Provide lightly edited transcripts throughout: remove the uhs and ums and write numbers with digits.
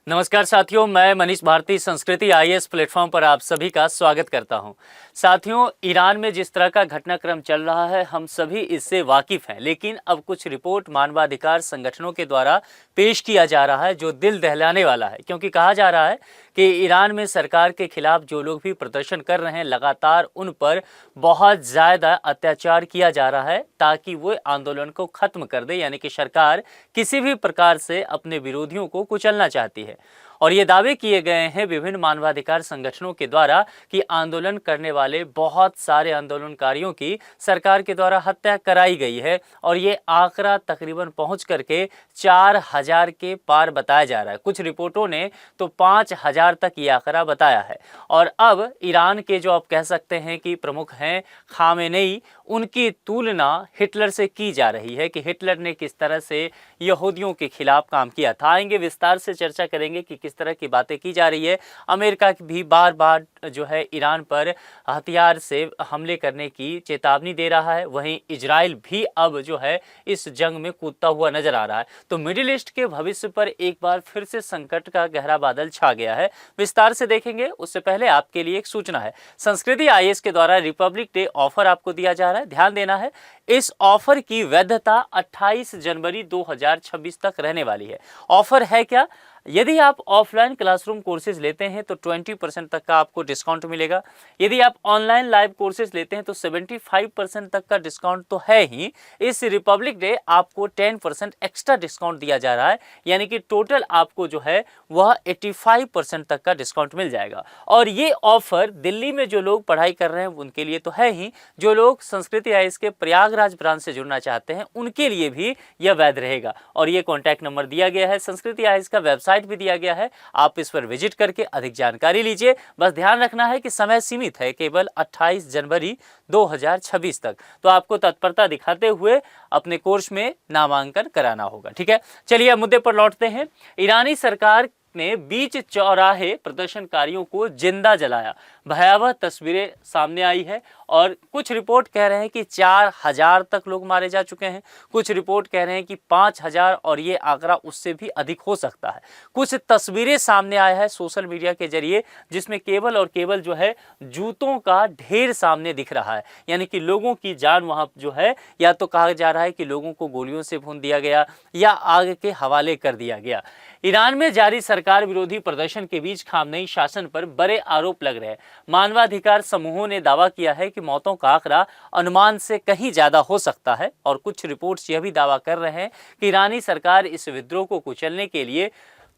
नमस्कार साथियों, मैं मनीष भारती संस्कृति आईएएस प्लेटफॉर्म पर आप सभी का स्वागत करता हूं। साथियों, ईरान में जिस तरह का घटनाक्रम चल रहा है हम सभी इससे वाकिफ हैं, लेकिन अब कुछ रिपोर्ट मानवाधिकार संगठनों के द्वारा पेश किया जा रहा है जो दिल दहलाने वाला है, क्योंकि कहा जा रहा है कि ईरान में सरकार के खिलाफ जो लोग भी प्रदर्शन कर रहे हैं लगातार उन पर बहुत ज़्यादा अत्याचार किया जा रहा है ताकि वो आंदोलन को ख़त्म कर दे, यानी कि सरकार किसी भी प्रकार से अपने विरोधियों को कुचलना चाहती है। और ये दावे किए गए हैं विभिन्न मानवाधिकार संगठनों के द्वारा कि आंदोलन करने वाले बहुत सारे आंदोलनकारियों की सरकार के द्वारा हत्या कराई गई है और ये आंकड़ा तकरीबन पहुंच करके 4000 के पार बताया जा रहा है। कुछ रिपोर्टों ने तो 5000 तक ये आंकड़ा बताया है। और अब ईरान के जो आप कह सकते हैं कि प्रमुख हैं खामेनेई, उनकी तुलना हिटलर से की जा रही है कि हिटलर ने किस तरह से यहूदियों के खिलाफ काम किया था। आएंगे विस्तार से चर्चा करेंगे कि किस तरह की बातें की जा रही है। अमेरिका भी बार बार जो है ईरान पर हथियार से हमले करने की चेतावनी दे रहा है, वहीं इजराइल भी अब जो है इस जंग में कूदता हुआ नजर आ रहा है। तो मिडिल ईस्ट के भविष्य पर एक बार फिर से संकट का गहरा बादल छा गया है। विस्तार से देखेंगे, उससे पहले आपके लिए एक सूचना है। संस्कृति आईएएस के द्वारा रिपब्लिक डे ऑफर आपको दिया जा रहा है, ध्यान देना है। इस ऑफर की वैधता 28 जनवरी 2026 तक रहने वाली है। ऑफर है क्या? यदि आप ऑफलाइन क्लासरूम कोर्सेज लेते हैं तो 20% तक का आपको डिस्काउंट मिलेगा। यदि आप ऑनलाइन लाइव कोर्सेज लेते हैं तो 75% तक का डिस्काउंट तो है ही। इस रिपब्लिक डे आपको 10% एक्स्ट्रा डिस्काउंट दिया जा रहा है, यानी कि टोटल आपको जो है वह 85% तक का डिस्काउंट मिल जाएगा। और ये ऑफर दिल्ली में जो लोग पढ़ाई कर रहे हैं उनके लिए तो है ही, जो लोग संस्कृति आईएएस के प्रयागराज ब्रांच से जुड़ना चाहते हैं उनके लिए भी यह वैध रहेगा। और ये कॉन्टैक्ट नंबर दिया गया है, संस्कृति आईएएस का वेबसाइट भी दिया गया है, आप इस पर विजिट करके अधिक जानकारी लीजिए। बस ध्यान रखना है कि समय सीमित है, केवल 28 जनवरी 2026 तक। तो आपको तत्परता दिखाते हुए अपने कोर्स में नामांकन कराना होगा। ठीक है, चलिए अब मुद्दे पर लौटते हैं। ईरानी सरकार ने बीच चौराहे प्रदर्शनकारियों को जिंदा जलाया, भयावह तस्वीरें सामने आई है। और कुछ रिपोर्ट कह रहे हैं कि 4000 तक लोग मारे जा चुके हैं, कुछ रिपोर्ट कह रहे हैं कि 5000 और ये आंकड़ा उससे भी अधिक हो सकता है। कुछ तस्वीरें सामने आया है सोशल मीडिया के जरिए जिसमें केवल और केवल जो है जूतों का ढेर सामने दिख रहा है, यानी कि लोगों की जान वहां जो है, या तो कहा जा रहा है कि लोगों को गोलियों से भून दिया गया या आग के हवाले कर दिया गया। ईरान में जारी सरकार विरोधी प्रदर्शन के बीच खामनेई शासन पर बड़े आरोप लग रहे हैं। मानवाधिकार समूहों ने दावा किया है कि मौतों का आंकड़ा अनुमान से कहीं ज्यादा हो सकता है। और कुछ रिपोर्ट्स यह भी दावा कर रहे हैं कि ईरानी सरकार इस विद्रोह को कुचलने के लिए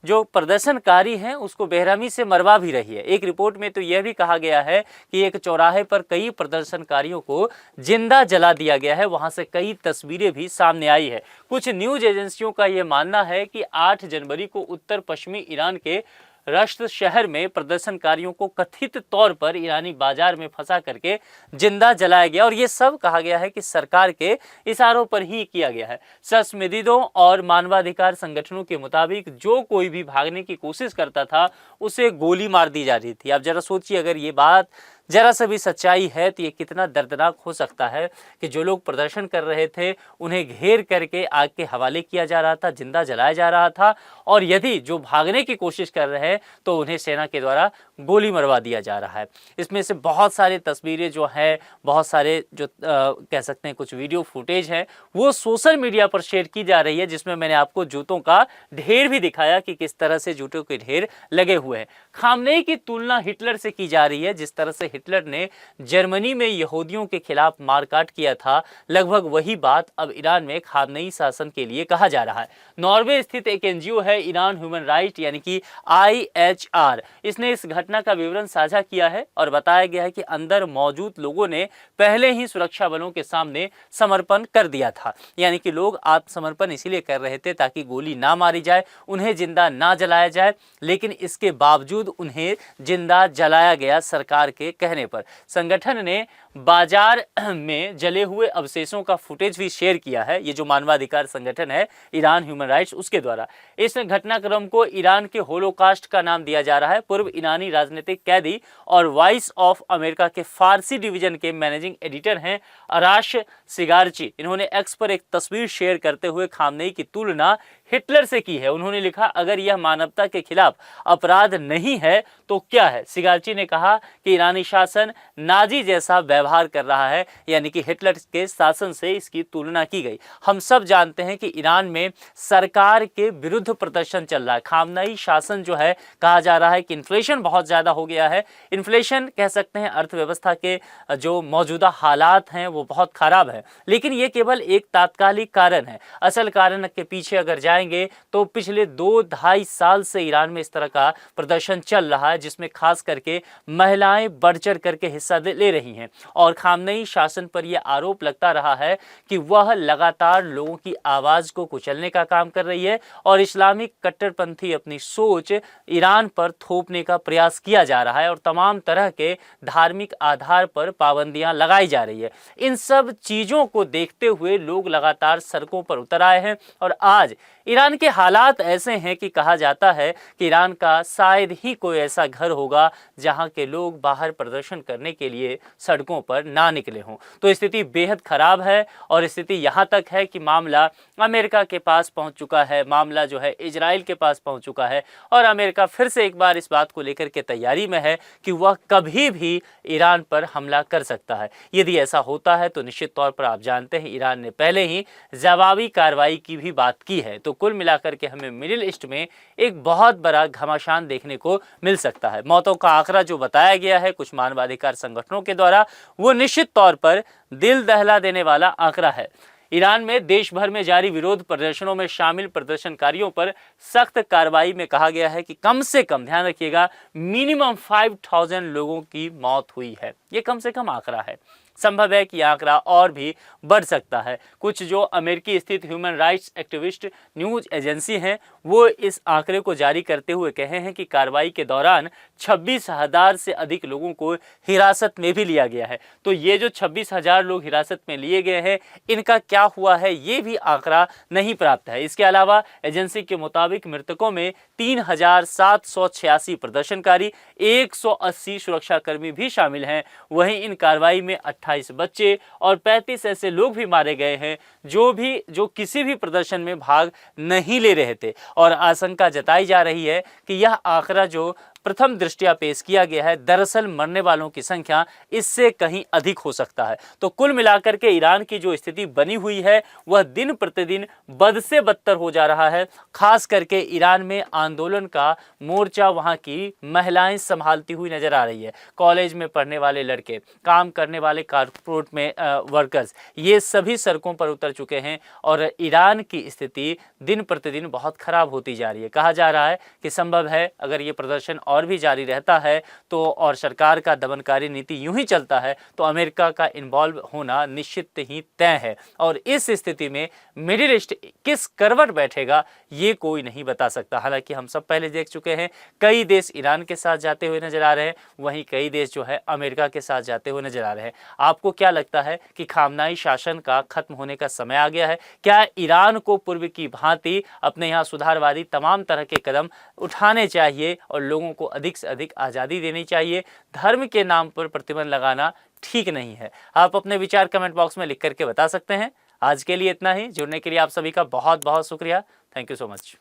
जो प्रदर्शनकारी हैं उसको बेरहमी से मरवा भी रही है। एक रिपोर्ट में तो यह भी कहा गया है कि एक चौराहे पर कई प्रदर्शनकारियों को जिंदा जला दिया गया है, वहां से कई तस्वीरें भी सामने आई है। कुछ न्यूज एजेंसियों का यह मानना है कि 8 जनवरी को उत्तर पश्चिमी ईरान के रश्त शहर में प्रदर्शनकारियों को कथित तौर पर ईरानी बाजार में फंसा करके जिंदा जलाया गया। और ये सब कहा गया है कि सरकार के इशारों पर ही किया गया है। शस्त्रविदों और मानवाधिकार संगठनों के मुताबिक जो कोई भी भागने की कोशिश करता था उसे गोली मार दी जा रही थी। आप जरा सोचिए, अगर ये बात जरा सा भी सच्चाई है तो ये कितना दर्दनाक हो सकता है कि जो लोग प्रदर्शन कर रहे थे उन्हें घेर करके आग के हवाले किया जा रहा था, जिंदा जलाया जा रहा था। और यदि जो भागने की कोशिश कर रहे हैं तो उन्हें सेना के द्वारा गोली मरवा दिया जा रहा है। इसमें से बहुत सारी तस्वीरें जो है, बहुत सारे जो कह सकते हैं कुछ वीडियो फुटेज है, वो सोशल मीडिया पर शेयर की जा रही है, जिसमें मैंने आपको जूतों का ढेर भी दिखाया कि किस तरह से जूतों के ढेर लगे हुए हैं। खामनेई की तुलना हिटलर से की जा रही है। जिस तरह से हिटलर ने जर्मनी में यहूदियों के खिलाफ मारकाट किया था, लगभग वही बात अब ईरान में खामनेई शासन के लिए कहा जा रहा है। नॉर्वे स्थित एक एनजीओ है ईरान ह्यूमन राइट यानी कि IHR, इसने इस घटना का विवरण साझा किया है और बताया गया है कि अंदर मौजूद लोगों ने पहले ही सुरक्षा बलों के सामने समर्पण कर दिया था, यानी कि लोग आत्मसमर्पण इसीलिए कर रहे थे ताकि गोली ना मारी जाए, उन्हें जिंदा ना जलाया जाए, लेकिन इसके बावजूद उन्हें जिंदा जलाया गया सरकार के कहने पर। संगठन ने बाजार में जले हुए अवशेषों का फुटेज भी शेयर किया है। ये जो मानवाधिकार संगठन है ईरान ह्यूमन राइट्स, उसके द्वारा इस घटनाक्रम को ईरान के होलोकास्ट का नाम दिया जा रहा है। पूर्व ईरानी राजनीतिक कैदी और वॉइस ऑफ अमेरिका के फारसी डिवीजन के मैनेजिंग एडिटर हैं अराश सिगारची, इन्होंने एक्स पर एक तस्वीर शेयर करते हुए खामनेई की तुलना हिटलर से की है। उन्होंने लिखा, अगर यह मानवता के खिलाफ अपराध नहीं है तो क्या है। सिगार्ची ने कहा कि ईरानी शासन नाजी जैसा व्यवहार कर रहा है, यानी कि हिटलर के शासन से इसकी तुलना की गई। हम सब जानते हैं कि ईरान में सरकार के विरुद्ध प्रदर्शन चल रहा है। खामनेई शासन जो है, कहा जा रहा है कि इन्फ्लेशन बहुत ज़्यादा हो गया है। इन्फ्लेशन कह सकते हैं अर्थव्यवस्था के जो मौजूदा हालात हैं वो बहुत ख़राब है, लेकिन ये केवल एक तात्कालिक कारण है। असल कारण के पीछे अगर जाएंगे तो पिछले 2-2.5 साल से ईरान में इस तरह का प्रदर्शन चल रहा है, जिसमें खास करके महिलाएं बढ़ चढ़ करके हिस्सा ले रही हैं। और खामनेई शासन पर यह आरोप लगता रहा है कि वह लगातार लोगों की आवाज़ को कुचलने का काम कर रही है और इस्लामिक कट्टरपंथी अपनी सोच ईरान पर थोपने का प्रयास किया जा रहा है और तमाम तरह के धार्मिक आधार पर पाबंदियां लगाई जा रही है। इन सब चीज़ों को देखते हुए लोग लगातार सड़कों पर उतर आए हैं और आज ईरान के हालात ऐसे हैं कि कहा जाता है कि ईरान का शायद ही कोई ऐसा घर होगा जहां के लोग बाहर प्रदर्शन करने के लिए सड़कों पर ना निकले हों। तो स्थिति बेहद खराब है और स्थिति यहां तक है कि मामला अमेरिका के पास पहुंच चुका है, मामला जो है इजराइल के पास पहुंच चुका है और अमेरिका फिर से एक बार इस बात को लेकर के तैयारी में है कि वह कभी भी ईरान पर हमला कर सकता है। यदि ऐसा होता है तो निश्चित तौर पर आप जानते हैं ईरान ने पहले ही जवाबी कार्रवाई की भी बात की है। तो कुल मिलाकर के हमें मिडिल ईस्ट में एक बहुत बड़ा घमासान देखने को मिल सकता है। मौतों का आंकड़ा जो बताया गया है कुछ मानवाधिकार संगठनों के द्वारा, वो निश्चित तौर पर दिल दहला देने वाला आंकड़ा है। ईरान में देश भर में जारी विरोध प्रदर्शनों में शामिल प्रदर्शनकारियों पर सख्त कार्रवाई में कहा गया है कि कम से कम, ध्यान रखिएगा, मिनिमम 5000 लोगों की मौत हुई है। ये कम से कम आंकड़ा है। संभव है कि आंकड़ा और भी बढ़ सकता है। कुछ जो अमेरिकी स्थित human rights activist news agency हैं, वो इस आंकड़े को जारी करते हुए कहे हैं कि कार्रवाई के दौरान 26,000 से अधिक लोगों को हिरासत में भी लिया गया है। तो ये जो 26,000 लोग हिरासत में लिए गए हैं, इनका क्या हुआ है ये भी आंकड़ा नहीं प्राप्त है। इसके अलावा एजेंसी के मुताबिक मृतकों में 3,786 प्रदर्शनकारी, 180 सुरक्षाकर्मी भी शामिल हैं। वहीं इन कार्रवाई में 28 बच्चे और 35 ऐसे लोग भी मारे गए हैं जो किसी भी प्रदर्शन में भाग नहीं ले रहे थे। और आशंका जताई जा रही है कि यह आंकड़ा जो प्रथम दृष्टया पेश किया गया है, दरअसल मरने वालों की संख्या इससे कहीं अधिक हो सकता है। तो कुल मिलाकर के ईरान की जो स्थिति बनी हुई है वह दिन प्रतिदिन बद से बदतर हो जा रहा है। खास करके ईरान में आंदोलन का मोर्चा वहां की महिलाएं संभालती हुई नजर आ रही है। कॉलेज में पढ़ने वाले लड़के, काम करने वाले कारपोरेट में वर्कर्स, ये सभी सड़कों पर उतर चुके हैं और ईरान की स्थिति दिन प्रतिदिन बहुत खराब होती जा रही है। कहा जा रहा है कि संभव है अगर ये प्रदर्शन और भी जारी रहता है तो और सरकार का दमनकारी नीति यूं ही चलता है तो अमेरिका का इन्वॉल्व होना निश्चित ही तय है। और इस स्थिति में मिडिल ईस्ट किस करवट बैठेगा ये कोई नहीं बता सकता। हालांकि हम सब पहले देख चुके हैं, कई देश ईरान के साथ जाते हुए नजर आ रहे हैं, वहीं कई देश जो है अमेरिका के साथ जाते हुए नजर आ रहे हैं। आपको क्या लगता है कि खामनेई शासन का खत्म होने का समय आ गया है? क्या ईरान को पूर्व की भांति अपने यहाँ सुधारवादी तमाम तरह के कदम उठाने चाहिए और लोगों को अधिक से अधिक आज़ादी देनी चाहिए? धर्म के नाम पर प्रतिबंध लगाना ठीक नहीं है। आप अपने विचार कमेंट बॉक्स में लिख करके बता सकते हैं। आज के लिए इतना ही। जुड़ने के लिए आप सभी का बहुत बहुत शुक्रिया। Thank you so much.